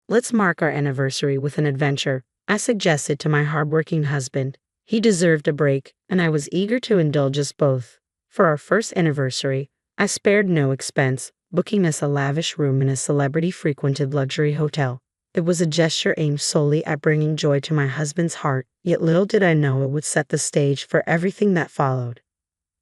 Let's mark our anniversary with an adventure, I suggested to my hardworking husband. He deserved a break, and I was eager to indulge us both. For our first anniversary, I spared no expense, booking us a lavish room in a celebrity-frequented luxury hotel. It was a gesture aimed solely at bringing joy to my husband's heart, yet little did I know it would set the stage for everything that followed.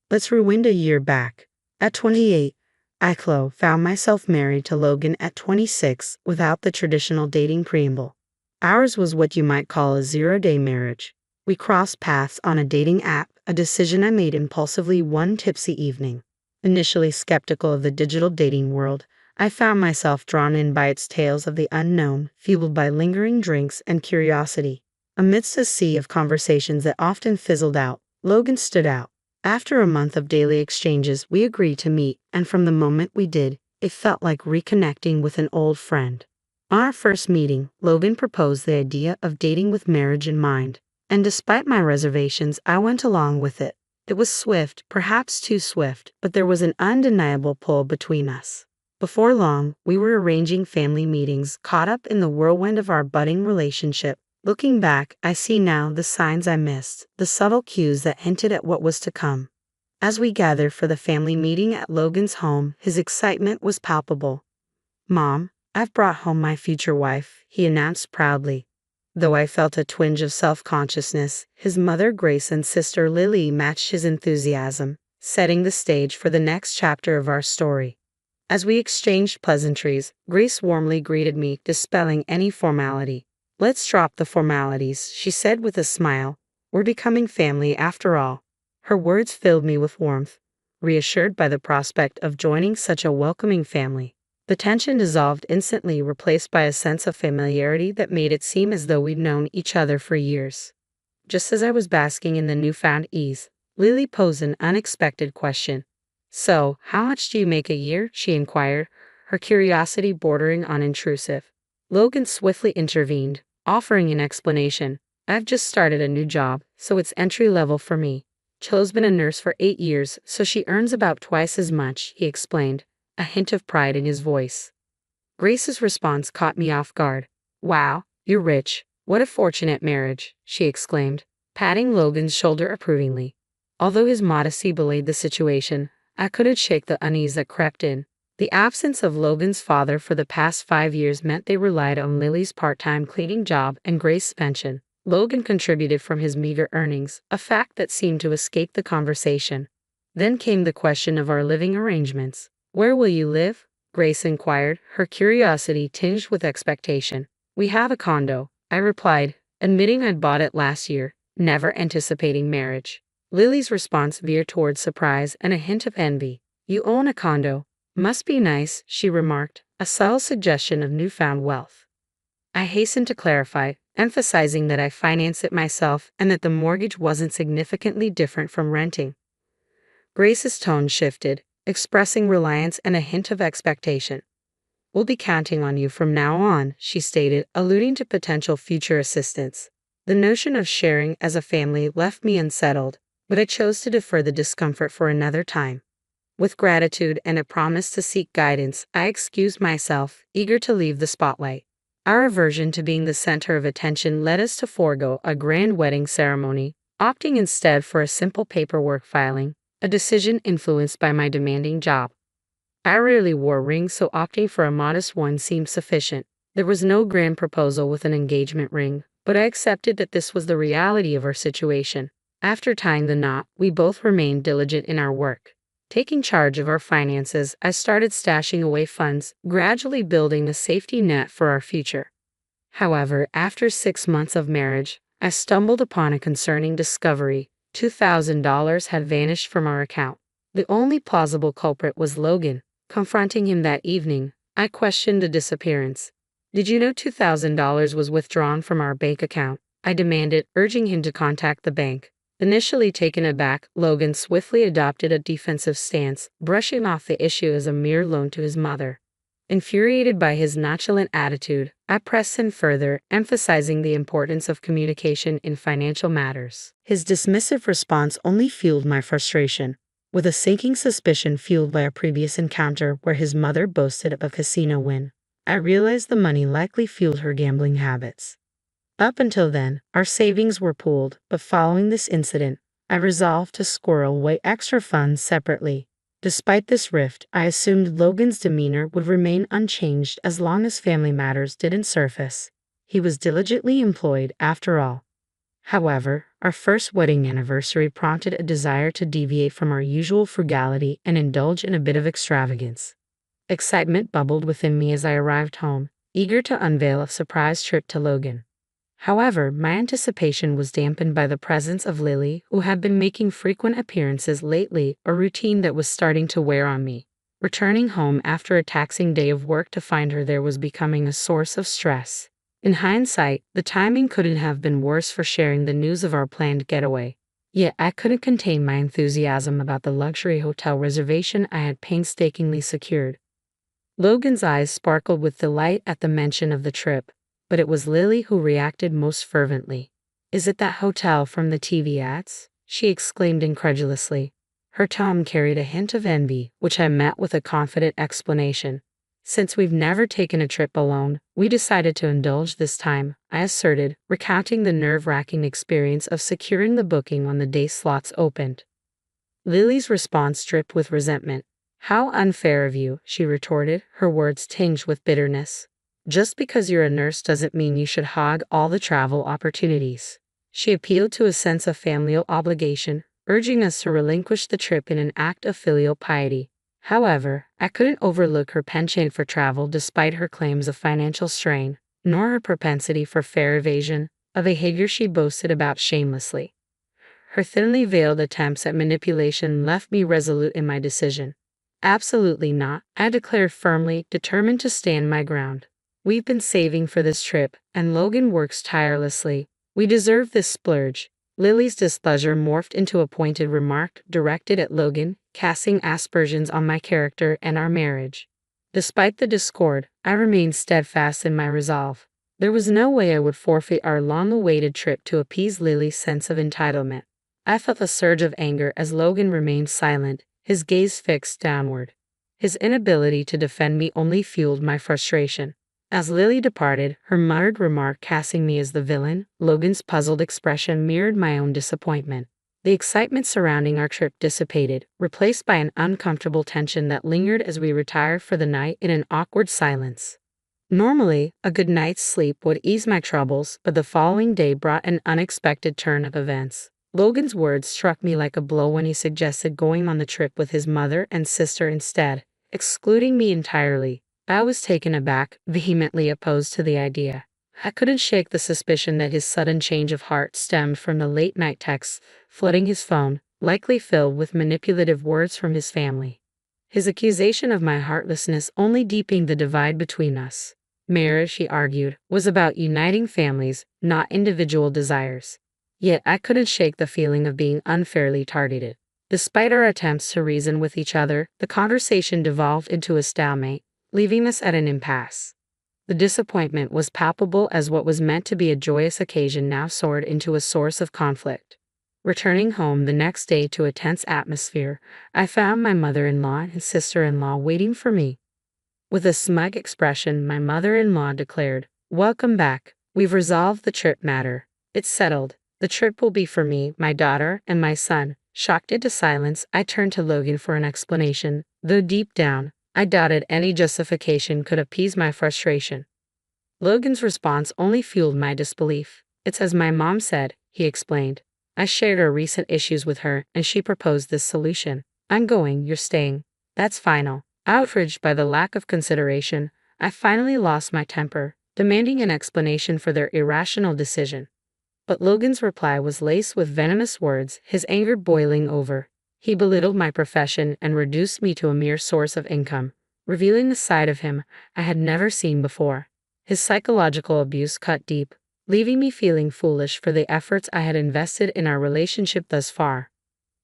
Let's rewind a year back. At 28, I found myself married to Logan at 26 without the traditional dating preamble. Ours was what you might call a zero-day marriage. We crossed paths on a dating app, a decision I made impulsively one tipsy evening. Initially skeptical of the digital dating world, I found myself drawn in by its tales of the unknown, fueled by lingering drinks and curiosity. Amidst a sea of conversations that often fizzled out, Logan stood out. After a month of daily exchanges, we agreed to meet, and from the moment we did, it felt like reconnecting with an old friend. On our first meeting, Logan proposed the idea of dating with marriage in mind, and despite my reservations, I went along with it. It was swift, perhaps too swift, but there was an undeniable pull between us. Before long, we were arranging family meetings, caught up in the whirlwind of our budding relationship. Looking back, I see now the signs I missed, the subtle cues that hinted at what was to come. As we gathered for the family meeting at Logan's home, his excitement was palpable. "Mom, I've brought home my future wife," he announced proudly. Though I felt a twinge of self-consciousness, his mother Grace and sister Lily matched his enthusiasm, setting the stage for the next chapter of our story. As we exchanged pleasantries, Grace warmly greeted me, dispelling any formality. "Let's drop the formalities," she said with a smile. "We're becoming family after all." Her words filled me with warmth, reassured by the prospect of joining such a welcoming family. The tension dissolved instantly, replaced by a sense of familiarity that made it seem as though we'd known each other for years. Just as I was basking in the newfound ease, Lily posed an unexpected question. "So, how much do you make a year?" she inquired, her curiosity bordering on intrusive. Logan swiftly intervened, offering an explanation. "I've just started a new job, so it's entry level for me. Cho's been a nurse for 8 years, so she earns about twice as much," he explained, a hint of pride in his voice. Grace's response caught me off guard. "Wow, you're rich. What a fortunate marriage," she exclaimed, patting Logan's shoulder approvingly. Although his modesty belied the situation, I couldn't shake the unease that crept in. The absence of Logan's father for the past 5 years meant they relied on Lily's part-time cleaning job and Grace's pension. Logan contributed from his meager earnings, a fact that seemed to escape the conversation. Then came the question of our living arrangements. "Where will you live?" Grace inquired, her curiosity tinged with expectation. "We have a condo," I replied, admitting I'd bought it last year, never anticipating marriage. Lily's response veered towards surprise and a hint of envy. "You own a condo. Must be nice," she remarked, a subtle suggestion of newfound wealth. I hastened to clarify, emphasizing that I financed it myself and that the mortgage wasn't significantly different from renting. Grace's tone shifted, expressing reliance and a hint of expectation. "We'll be counting on you from now on," she stated, alluding to potential future assistance. The notion of sharing as a family left me unsettled, but I chose to defer the discomfort for another time. With gratitude and a promise to seek guidance, I excused myself, eager to leave the spotlight. Our aversion to being the center of attention led us to forego a grand wedding ceremony, opting instead for a simple paperwork filing, a decision influenced by my demanding job. I rarely wore rings, so opting for a modest one seemed sufficient. There was no grand proposal with an engagement ring, but I accepted that this was the reality of our situation. After tying the knot, we both remained diligent in our work. Taking charge of our finances, I started stashing away funds, gradually building a safety net for our future. However, after 6 months of marriage, I stumbled upon a concerning discovery. $2,000 had vanished from our account. The only plausible culprit was Logan. Confronting him that evening, I questioned the disappearance. "Did you know $2,000 was withdrawn from our bank account?" I demanded, urging him to contact the bank. Initially taken aback, Logan swiftly adopted a defensive stance, brushing off the issue as a mere loan to his mother. Infuriated by his nonchalant attitude, I pressed him further, emphasizing the importance of communication in financial matters. His dismissive response only fueled my frustration. With a sinking suspicion fueled by a previous encounter where his mother boasted of a casino win, I realized the money likely fueled her gambling habits. Up until then, our savings were pooled, but following this incident, I resolved to squirrel away extra funds separately. Despite this rift, I assumed Logan's demeanor would remain unchanged as long as family matters didn't surface. He was diligently employed, after all. However, our first wedding anniversary prompted a desire to deviate from our usual frugality and indulge in a bit of extravagance. Excitement bubbled within me as I arrived home, eager to unveil a surprise trip to Logan. However, my anticipation was dampened by the presence of Lily, who had been making frequent appearances lately, a routine that was starting to wear on me. Returning home after a taxing day of work to find her there was becoming a source of stress. In hindsight, the timing couldn't have been worse for sharing the news of our planned getaway. Yet I couldn't contain my enthusiasm about the luxury hotel reservation I had painstakingly secured. Logan's eyes sparkled with delight at the mention of the trip, but it was Lily who reacted most fervently. "Is it that hotel from the TV ads?" she exclaimed incredulously. Her tone carried a hint of envy, which I met with a confident explanation. "Since we've never taken a trip alone, we decided to indulge this time," I asserted, recounting the nerve-wracking experience of securing the booking when the day slots opened. Lily's response dripped with resentment. "How unfair of you," she retorted, her words tinged with bitterness. "Just because you're a nurse doesn't mean you should hog all the travel opportunities." She appealed to a sense of familial obligation, urging us to relinquish the trip in an act of filial piety. However, I couldn't overlook her penchant for travel despite her claims of financial strain, nor her propensity for fare evasion, a behavior she boasted about shamelessly. Her thinly veiled attempts at manipulation left me resolute in my decision. "Absolutely not," I declared firmly, determined to stand my ground. "We've been saving for this trip, and Logan works tirelessly. We deserve this splurge." Lily's displeasure morphed into a pointed remark directed at Logan, casting aspersions on my character and our marriage. Despite the discord, I remained steadfast in my resolve. There was no way I would forfeit our long-awaited trip to appease Lily's sense of entitlement. I felt a surge of anger as Logan remained silent, his gaze fixed downward. His inability to defend me only fueled my frustration. As Lily departed, her muttered remark casting me as the villain, Logan's puzzled expression mirrored my own disappointment. The excitement surrounding our trip dissipated, replaced by an uncomfortable tension that lingered as we retired for the night in an awkward silence. Normally, a good night's sleep would ease my troubles, but the following day brought an unexpected turn of events. Logan's words struck me like a blow when he suggested going on the trip with his mother and sister instead, excluding me entirely. I was taken aback, vehemently opposed to the idea. I couldn't shake the suspicion that his sudden change of heart stemmed from the late-night texts flooding his phone, likely filled with manipulative words from his family. His accusation of my heartlessness only deepened the divide between us. Marriage, he argued, was about uniting families, not individual desires. Yet I couldn't shake the feeling of being unfairly targeted. Despite our attempts to reason with each other, the conversation devolved into a stalemate, leaving us at an impasse. The disappointment was palpable as what was meant to be a joyous occasion now soared into a source of conflict. Returning home the next day to a tense atmosphere, I found my mother-in-law and sister-in-law waiting for me. With a smug expression, my mother-in-law declared, "Welcome back. We've resolved the trip matter. It's settled. The trip will be for me, my daughter, and my son." Shocked into silence, I turned to Logan for an explanation, though deep down, I doubted any justification could appease my frustration. Logan's response only fueled my disbelief. "It's as my mom said," he explained. "I shared our recent issues with her, and she proposed this solution. I'm going, you're staying. That's final." Outraged by the lack of consideration, I finally lost my temper, demanding an explanation for their irrational decision. But Logan's reply was laced with venomous words, his anger boiling over. He belittled my profession and reduced me to a mere source of income, revealing a side of him I had never seen before. His psychological abuse cut deep, leaving me feeling foolish for the efforts I had invested in our relationship thus far.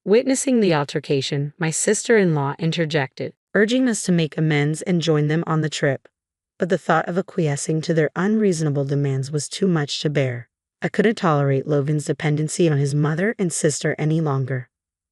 Witnessing the altercation, my sister-in-law interjected, urging us to make amends and join them on the trip. But the thought of acquiescing to their unreasonable demands was too much to bear. I couldn't tolerate Logan's dependency on his mother and sister any longer.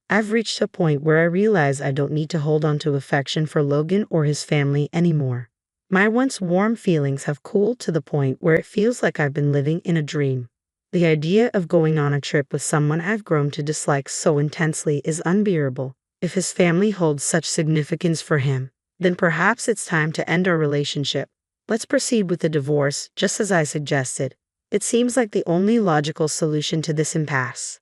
I've reached a point where I realize I don't need to hold on to affection for Logan or his family anymore. My once warm feelings have cooled to the point where it feels like I've been living in a dream. The idea of going on a trip with someone I've grown to dislike so intensely is unbearable. If his family holds such significance for him, then perhaps it's time to end our relationship. Let's proceed with the divorce, just as I suggested. It seems like the only logical solution to this impasse.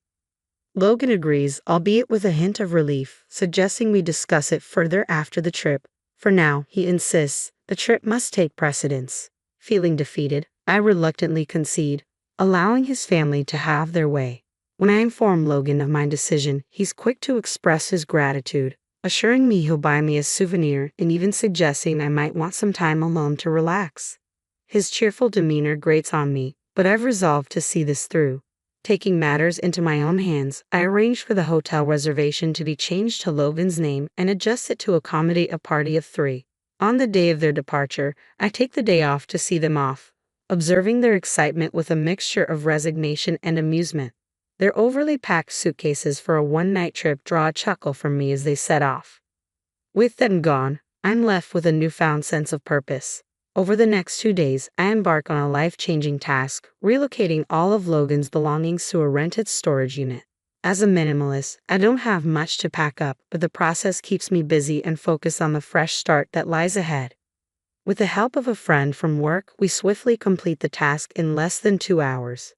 Logan agrees, albeit with a hint of relief, suggesting we discuss it further after the trip. For now, he insists, the trip must take precedence. Feeling defeated, I reluctantly concede, allowing his family to have their way. When I inform Logan of my decision, he's quick to express his gratitude, assuring me he'll buy me a souvenir and even suggesting I might want some time alone to relax. His cheerful demeanor grates on me, but I've resolved to see this through. Taking matters into my own hands, I arranged for the hotel reservation to be changed to Logan's name and adjusted to accommodate a party of 3. On the day of their departure, I take the day off to see them off, observing their excitement with a mixture of resignation and amusement. Their overly packed suitcases for a one-night trip draw a chuckle from me as they set off. With them gone, I'm left with a newfound sense of purpose. Over the next 2 days, I embark on a life-changing task, relocating all of Logan's belongings to a rented storage unit. As a minimalist, I don't have much to pack up, but the process keeps me busy and focused on the fresh start that lies ahead. With the help of a friend from work, we swiftly complete the task in less than 2 hours.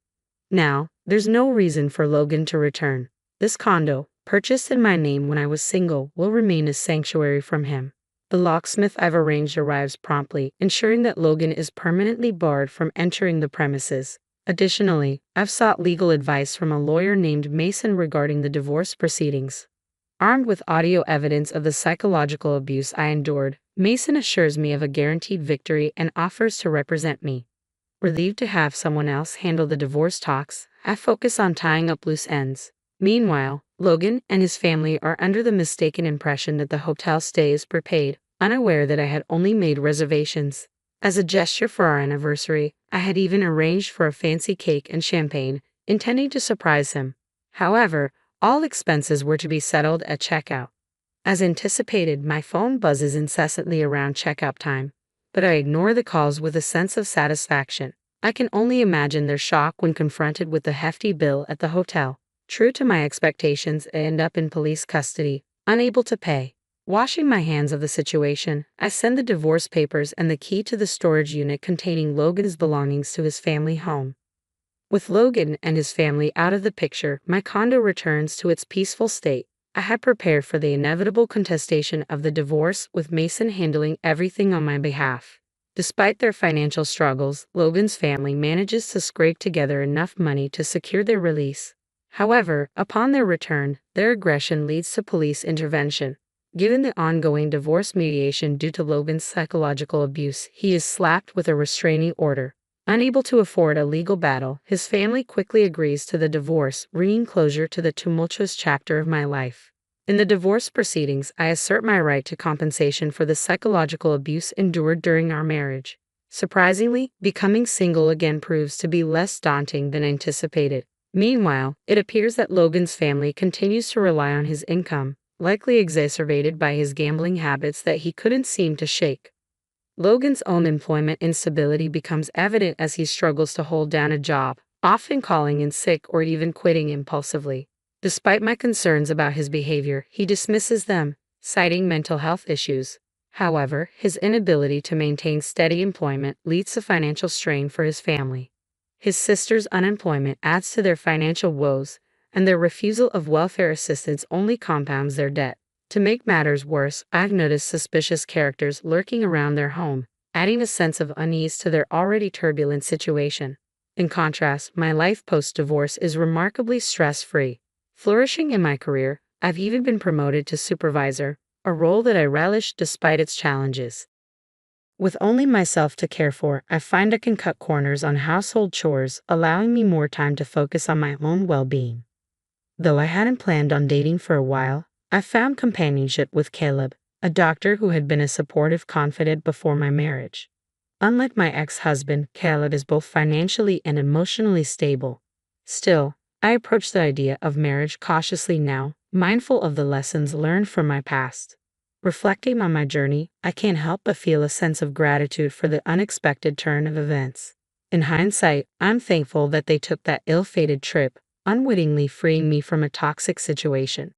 Now, there's no reason for Logan to return. This condo, purchased in my name when I was single, will remain a sanctuary from him. The locksmith I've arranged arrives promptly, ensuring that Logan is permanently barred from entering the premises. Additionally, I've sought legal advice from a lawyer named Mason regarding the divorce proceedings. Armed with audio evidence of the psychological abuse I endured, Mason assures me of a guaranteed victory and offers to represent me. Relieved to have someone else handle the divorce talks, I focus on tying up loose ends. Meanwhile, Logan and his family are under the mistaken impression that the hotel stay is prepaid, unaware that I had only made reservations. As a gesture for our anniversary, I had even arranged for a fancy cake and champagne, intending to surprise him. However, all expenses were to be settled at checkout. As anticipated, my phone buzzes incessantly around checkout time, but I ignore the calls with a sense of satisfaction. I can only imagine their shock when confronted with the hefty bill at the hotel. True to my expectations, I end up in police custody, unable to pay. Washing my hands of the situation, I send the divorce papers and the key to the storage unit containing Logan's belongings to his family home. With Logan and his family out of the picture, my condo returns to its peaceful state. I had prepared for the inevitable contestation of the divorce, with Mason handling everything on my behalf. Despite their financial struggles, Logan's family manages to scrape together enough money to secure their release. However, upon their return, their aggression leads to police intervention. Given the ongoing divorce mediation due to Logan's psychological abuse, he is slapped with a restraining order. Unable to afford a legal battle, his family quickly agrees to the divorce, bringing closure to the tumultuous chapter of my life. In the divorce proceedings, I assert my right to compensation for the psychological abuse endured during our marriage. Surprisingly, becoming single again proves to be less daunting than anticipated. Meanwhile, it appears that Logan's family continues to rely on his income, likely exacerbated by his gambling habits that he couldn't seem to shake. Logan's own employment instability becomes evident as he struggles to hold down a job, often calling in sick or even quitting impulsively. Despite my concerns about his behavior, he dismisses them, citing mental health issues. However, his inability to maintain steady employment leads to financial strain for his family. His sister's unemployment adds to their financial woes, and their refusal of welfare assistance only compounds their debt. To make matters worse, I've noticed suspicious characters lurking around their home, adding a sense of unease to their already turbulent situation. In contrast, my life post-divorce is remarkably stress-free. Flourishing in my career, I've even been promoted to supervisor, a role that I relish despite its challenges. With only myself to care for, I find I can cut corners on household chores, allowing me more time to focus on my own well-being. Though I hadn't planned on dating for a while, I found companionship with Caleb, a doctor who had been a supportive confidant before my marriage. Unlike my ex-husband, Caleb is both financially and emotionally stable. Still, I approach the idea of marriage cautiously now, mindful of the lessons learned from my past. Reflecting on my journey, I can't help but feel a sense of gratitude for the unexpected turn of events. In hindsight, I'm thankful that they took that ill-fated trip, unwittingly freeing me from a toxic situation.